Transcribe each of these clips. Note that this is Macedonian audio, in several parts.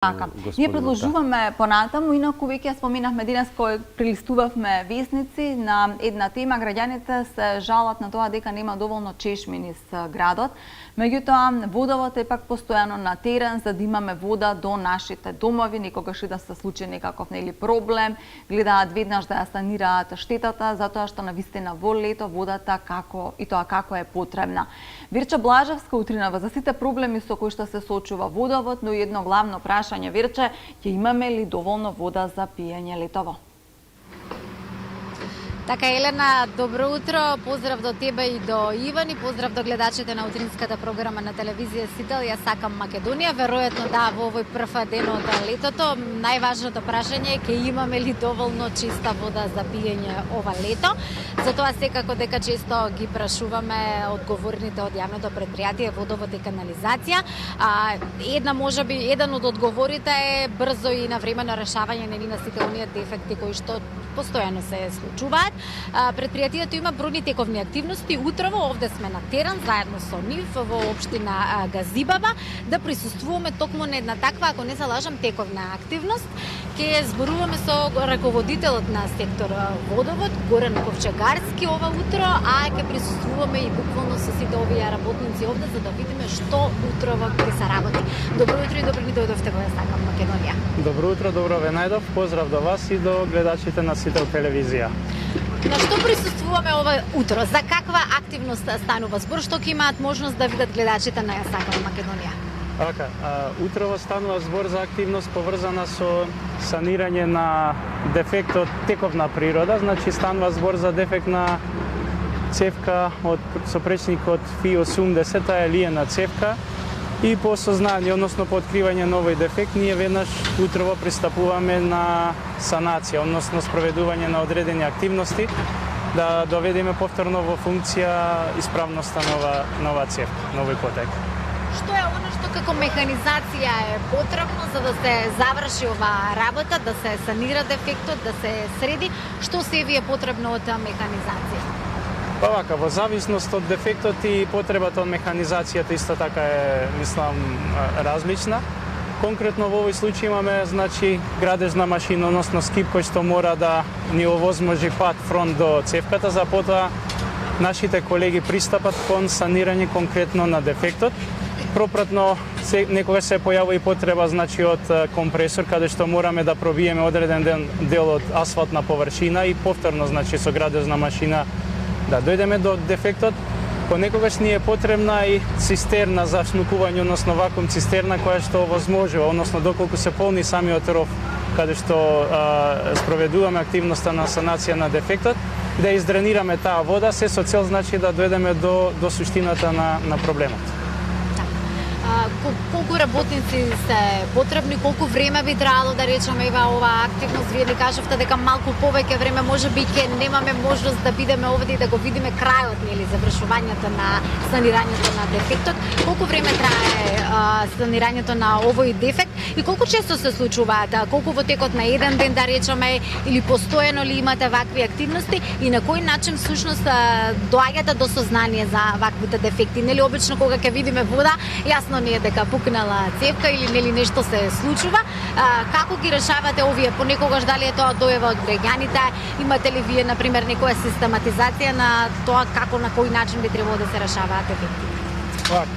Така, ние предложуваме понатаму, инаку веќе споменавме денес кој прилистувавме весници на една тема, граѓаните се жалат на тоа дека нема доволно чешми низ градот. Меѓутоа, водовод е пак постојано на терен за да имаме вода до нашите домови, никогаш и да се случи некаков проблем, гледаат веднаш да ја санираат штетата, затоа што навистина во лето водата како е потребна. Вирче Блажевска утринава за сите проблеми со кои што се соочува водовод, но и едно главно прашање, Вирче, ќе имаме ли доволно вода за пиење летово? Така, Елена, добро утро, поздрав до тебе и до Иван и поздрав до гледачите на утринската програма на телевизија Сител. Јас сакам Македонија, веројатно да, во овој прв ден од летото. Најважното прашање е ќе имаме ли доволно чиста вода за пиење ова лето. Затоа секако дека често ги прашуваме одговорните од јавното предпријатие Водовод и канализација. Еден од одговорите е брзо и навремено решавање на сите оние дефекти кои што постојано се случуваат. Предпријатието има бројни тековни активности. Утрово овде сме на терен заедно со нив во општина Газибаба да присуствуваме токму на една таква, ако не се лажам, тековна активност. Ќе зборуваме со раководителот на сектор Водовод, Горан Ковчегарски, ова утро, а ќе присуствуваме и буквално со сите овие работници овде за да видиме што утрово ќе се работи. Добро утро и добро ни дојдовте во Ја сакам Македонија. Добро утро, добро ве најдов. Поздрав до вас и до гледачите на Сител телевизија. На што присуствуваме ова утро? За каква активност станува збор? Што ќе имаат можност да видат гледачите на Ја сакам Македонија? Така, утрово станува збор за активност поврзана со санирање на дефект од тековна природа, значи станува збор за дефект на цевка од сопречникот FI-80, таа е лиена цевка. И по сознание, односно по откривање на овој дефект, ние веднаш утрово пристапуваме на санација, односно спроведување на одредени активности, да доведеме повторно во функција исправноста на ова цевка, на овој потек. Што е оно што како механизација е потребно за да се заврши оваа работа, да се санира дефектот, да се среди? Што се ви е потребно од механизација? Па вака, во зависност од дефектот и потребата од механизацијата исто така е, мислам, различна. Конкретно во овој случај имаме, значи, градежна машина, односно скип кој што мора да ни овозможи пат фронт до цевката, за потоа нашите колеги пристапат кон санирање конкретно на дефектот. Пропратно некогаш се појавува и потреба, значи, од компресор каде што мораме да пробиеме одреден дел од асфалтна површина и повторно, значи, со градежна машина да дојдеме до дефектот. Понекогаш ни е потребна и цистерна за снукување, односно вакуум цистерна која што овозможува, односно доколку се полни самиот ров каде што спроведуваме активноста на санација на дефектот, да издренираме таа вода, се со цел, значи, да дојдеме до суштината на проблемот. Колку работници се потребни, колку време би требало да речеме оваа активност? Вие ни кажавте дека малку повеќе време можеби ќе немаме можност да бидеме овде и да го видиме крајот, нели, завршувањето на санирањето на дефектот. Колку време трае санирањето на овој дефект и колку често се случуваат? Колку во текот на еден ден, да речеме, или постојано ли имате вакви активности и на кој начин всушност доаѓате до сознание за ваквите дефекти? Нели обично кога ќе видиме вода, јасно не е дека пукнала цевка или нели нешто се случува. Како ги решавате овие? Понекогаш дали е тоа доева од граѓаните? Имате ли вие, например, некоја систематизација на тоа како, на кој начин би требало да се решаваат дефекти?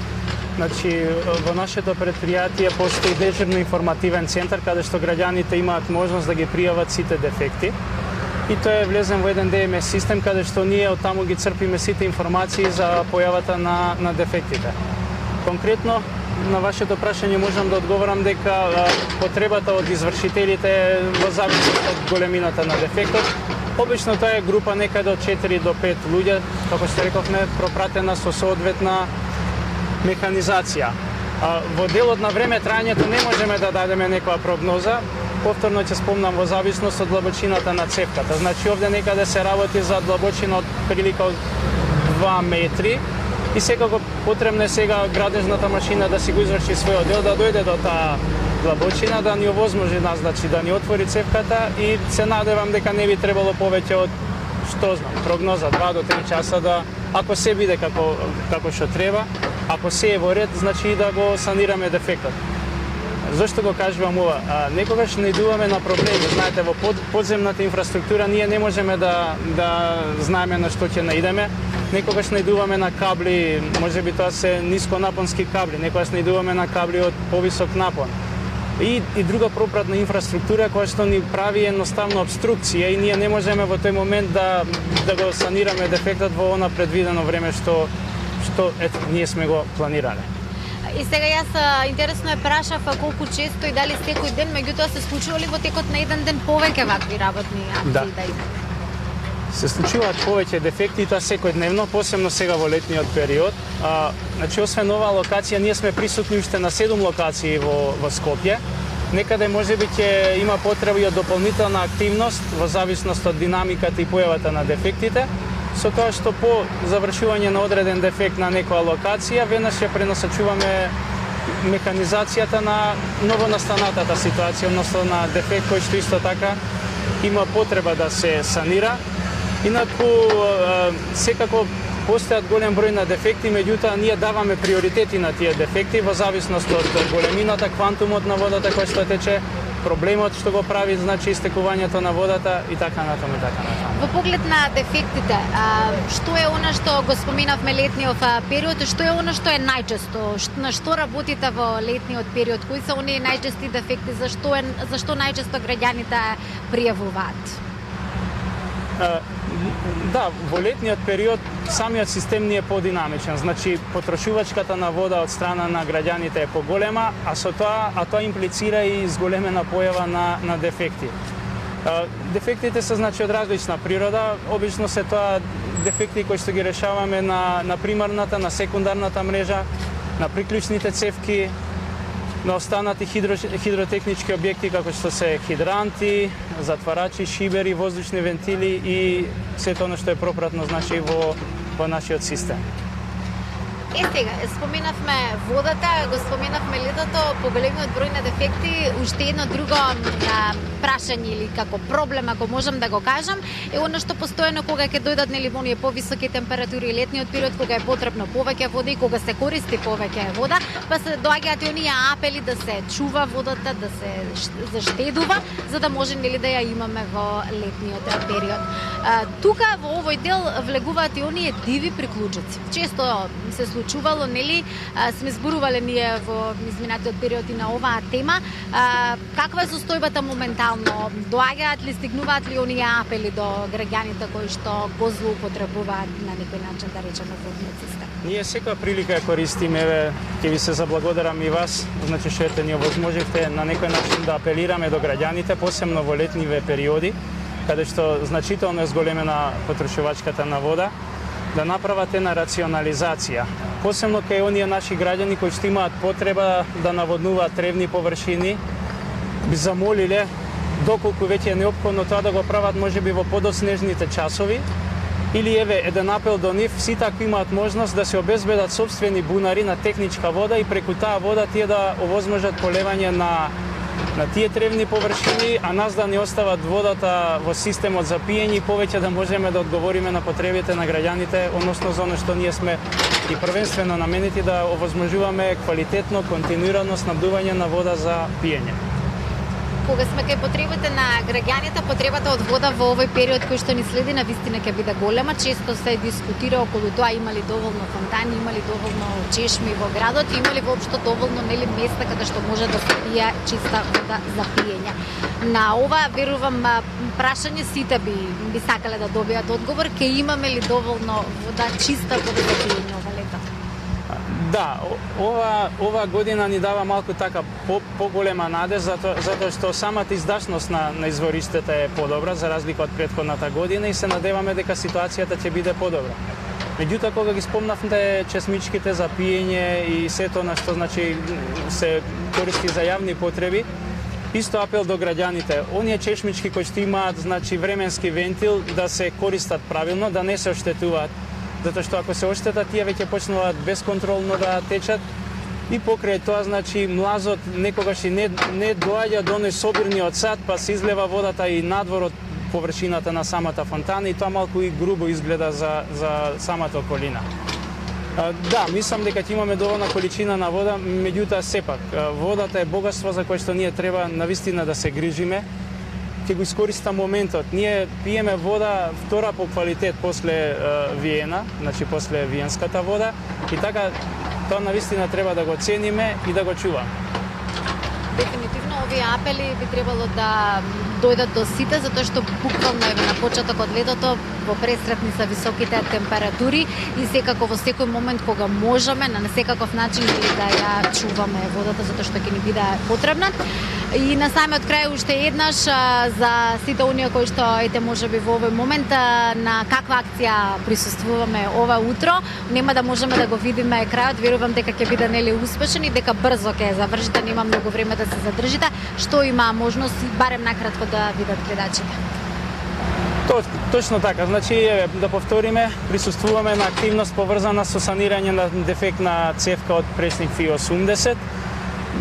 Значи, во нашето предпријатие постои дежурно информативен центар каде што граѓаните имаат можност да ги пријават сите дефекти. И тоа е влезен во еден DMS систем каде што ние од таму ги црпиме сите информации за појавата на дефектите. Конкретно, на вашето прашање можам да одговорам дека потребата од извршителите е во зависност од големината на дефектот. Обично тоа е група некаде од 4 до 5 луѓе, како што рековме, пропратена со соодветна механизација. Во делот на време трајањето не можеме да дадеме некоја прогноза. Повторно ќе спомнам во зависност од длабочината на цевката. Значи овде некаде се работи за длабочина од прилика од 2 метри. И секако потребно е сега градежната машина да си го изврши својот дел, да дојде до таа длабочина, да ни овозможи нас, значи, да ни отвори цевката и се надевам дека не би требало повеќе од, што знам, прогноза 2 до 3 часа, да, ако се биде како што треба, ако се е во ред, значи да го санираме дефектот. Зошто го кажувам ова? Некогаш наидуваме на проблеми. Знаете, во подземната инфраструктура ние не можеме да знаеме на што ќе наидеме. Некогаш наидуваме на кабли, можеби тоа се нисконапонски кабли, некогаш наидуваме на кабли од повисок напон. И друга пропратна инфраструктура која што ни прави едноставно обструкција и ние не можеме во тој момент да го санираме дефектот во она предвидено време што ние сме го планирале. И сега јас интересно е прашав колку често и дали секој ден, меѓутоа се случува ли во текот на еден ден повеќе вакви работни акции да имате? Се случуваат повеќе дефекти и тоа секојдневно, посебно сега во летниот период. Значи, освен оваа локација, ние сме присутни уште на 7 локации во Скопје. Некаде можеби ќе има потреба и од дополнителна активност во зависност од динамиката и појавата на дефектите, со тоа што по завршување на одреден дефект на некоја локација, веднаш ја пренасочуваме механизацијата на новонастанатата ситуација, односно на дефект кој што исто така има потреба да се санира. Инаку, секако постојат голем број на дефекти, меѓутоа ние даваме приоритети на тие дефекти во зависност од големината, квантумот на водата кој што тече, проблемот што го прави, значи истекувањето на водата и така натаму и така натаму. Во поглед на дефектите, што е она што го споменавме летниот период, што е она што е најчесто, на што работите во летниот период, кои се оние најчести дефекти, зашто најчесто граѓаните пријавуваат? Да, во летниот период самиот систем не е подинамичен, значи потрошувачката на вода од страна на граѓаните е поголема, а тоа имплицира и зголемена појава на дефекти. Дефектите се значи од различна природа, обично се тоа дефекти кои што ги решаваме на примарната, на секундарната мрежа, на приклучните цевки, на останати хидротехнички објекти како што се хидранти, затварачи, шибери, воздушни вентили и сето оно што е пропратно значи во нашиот систем. Сега, споменавме водата, го споменавме летото, поголемиот број на дефекти, уште едно друго прашање или како проблем, ако можам да го кажам, е оно што постојано кога ќе дојдат нели во оние повисоки температури и летниот период, кога е потребно повеќе вода и кога се користи повеќе вода, па се доаѓаат и оние апели да се чува водата, да се заштедува, за да може нели да ја имаме во летниот период. Тука во овој дел влегуваат и оние диви приклучоци. Често се случувало, нели, сме зборувале ние во изминатиот период и на оваа тема. Каква е состојбата моментално? Доаѓаат ли, стигнуваат ли оние апели до граѓаните кои што го злоупотребуваат на некој начин, да речеме, водниот систем? Ние секоја прилика ја користиме, ќе ви се заблагодарам и вас, значи што ете ни овозможивте на некој начин да апелираме до граѓаните, посебно во летниве периоди, каде што значително е зголемена потрошувачката на вода, да направат една рационализација. Посебно кај оние наши граѓани кои што имаат потреба да наводнуваат тревни површини, би замолиле, доколку веќе е неопходно тоа да го прават можеби во подоснежните часови, или еве еден апел до нив, сите ако имаат можност да се обезбедат сопствени бунари на техничка вода и преку таа вода тие да овозможат полевање на тие тревни површини, а нас да не остават водата во системот за пиење и повеќе да можеме да одговориме на потребите на граѓаните, односно за оно што ние сме и првенствено наменети да овозможуваме квалитетно, континуирано снабдување на вода за пиење. Кога сме кај потребите на граѓаните, потребата од вода во овој период кој што ни следи навистина ќе биде голема. Често се дискутира околу тоа има ли доволно фонтани, има ли доволно чешми во градот, има ли воопшто доволно нели места каде што може да се пие чиста вода за пиење. На ова верувам прашање сите би сакале да добијат одговор, ќе имаме ли доволно вода, чиста вода за пиење ова лето? Да, ова година ни дава малку така поголема надеж, затоа што самата издашност на извориштата е подобра за разлика од претходната година и се надеваме дека ситуацијата ќе биде подобра. Меѓутоа, кога ги спомнавте чесмичките за пиење и сето на што значи се користи за јавни потреби, исто апел до граѓаните. Оние чешмички кои што имаат значи временски вентил да се користат правилно, да не се оштетуваат. Затоа што ако се оштетат, тие веќе почнуваат бесконтролно да течат и покрај тоа, значи, млазот некогаш и не доаѓа до оној собирниот сад, па се излева водата и надвор од површината на самата фонтана и тоа малку и грубо изгледа за самата околина. Да, мислам дека ќе имаме доволна количина на вода, меѓутоа сепак водата е богатство за кое што ние треба навистина да се грижиме. Ќе го искористам моментот. Ние пиеме вода втора по квалитет после Виена, значи после виенската вода, и така тоа навистина треба да го цениме и да го чуваме. Дефинитивно овие апели би требало да дојдат до сите, затоа што буквално еве на почеток од летото во пресретни са високите температури и секако во секој момент кога можеме на секаков начин да ја чуваме водата затоа што ќе ни биде потребна. И на самиот крај уште еднаш за сите оние кои што ете можеби во овој момент на каква акција присуствуваме ова утро, нема да можеме да го видиме крајот, верувам дека ќе биде нели успешен и дека брзо ќе завршите, нема многу време да се задржите, што има можност барем накратко да видат гледачите. Точно така, значи да повториме, присуствуваме на активност поврзана со санирање на дефектна цевка од пресник FI80.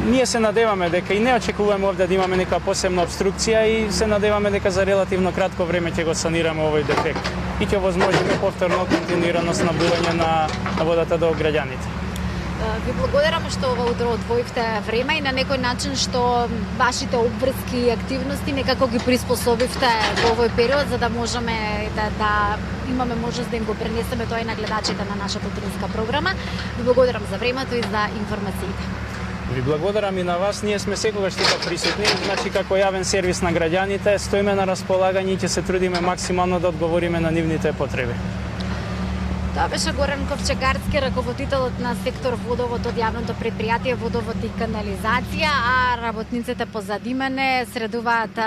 Ние се надеваме дека и не очекуваме овде да имаме нека посебна обструкција и се надеваме дека за релативно кратко време ќе го санираме овој дефект и ќе возможиме повторно континуирано снабдување на водата до граѓаните. Ви благодарам што ова утро одвоивте време и на некој начин што вашите обврски и активности некако ги приспособивте во овој период за да можеме да имаме можност да им го пренесеме тоа и на гледачите на нашата утринска програма. Ви благодарам за времето и за информациите. Ви благодарам и на вас. Ние сме секогаш тука присутни, значи како јавен сервис на граѓаните, стоиме на располагање и ќе се трудиме максимално да одговориме на нивните потреби. Тоа беше Горан Ковчегарски, раководителот на сектор водовод од јавното предпријатие Водовод и канализација, а работниците позади мене средуваат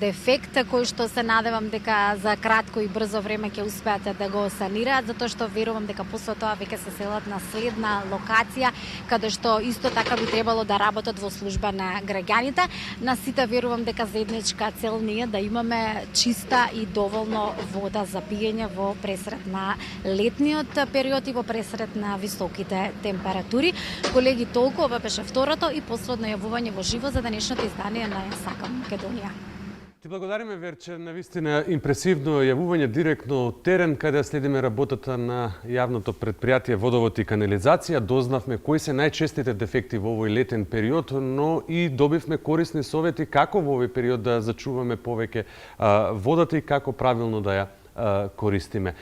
дефект кој што се надевам дека за кратко и брзо време ќе успеат да го санираат, затоа што верувам дека после тоа веќе се селат на следна локација каде што исто така би требало да работат во служба на граѓаните. На сите верувам дека заедничка цел ни е да имаме чиста и доволно вода за пиење во пресред на летниот период и во пресред на високите температури. Колеги, толку, ова беше второто и последно јавување во живо за денешното издание на Сакам Македонија. Ти благодариме, Верче, на вистина импресивно јавување директно од терен, каде следиме работата на јавното предпријатие Водовод и канализација. Дознавме кои се најчестите дефекти во овој летен период, но и добивме корисни совети како во овој период да зачуваме повеќе водата и како правилно да ја користиме.